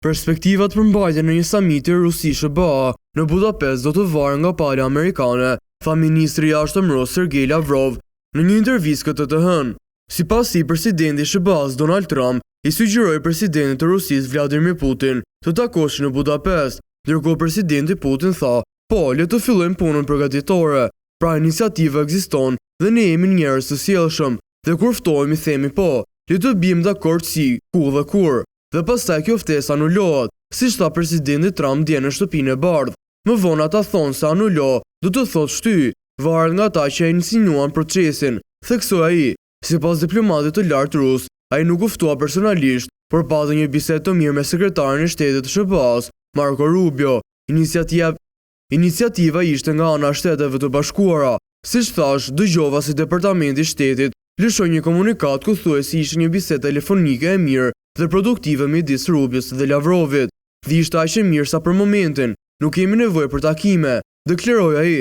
Perspektivat për mbajtjen në një samiti Rusi-SBA në Budapest do të varen nga palë amerikane, tha ministri i jashtëm rus Sergej Lavrov në një intervistë këtë të hënë. Sipas tij, presidenti i SBA-s Donald Trump i sugjeroi presidentit të Rusisë Vladimir Putin të takoheshin në Budapest, ndërkohë presidenti Putin tha, "Po, le të fillojmë punën përgatitore. Pra iniciativa ekziston dhe ne jemi njerëz të sjellshëm, dhe kur ftohemi themi po, le të bijmë dakord si, ku dhe kur." Dhe pastaj kjo ftesë anulohet, siç tha presidenti Trump dje në Shtëpinë e Bardhë. Më vonë ata thonë se anulo, do të thotë shty, varet nga ata që e insinuan procesin, theksoi ai. Sipas diplomatit të lartë rus, ai nuk u ftua personalisht, por pati një bisedë të mirë me sekretarin e shtetit të SBA-s, Marco Rubio. Iniciativa ishte nga ana e Shteteve të Bashkuara. Siç thash, dëgjova si Departamenti i Shtetit lëshoi një komunikat ku thuhej se ishte një bisedë telefonike e mirë dhe produktive midis Rubios dhe Lavrovit. Dhe ishte aq e mirë sa për momentin, nuk kemi nevojë për takime, deklaroi ai.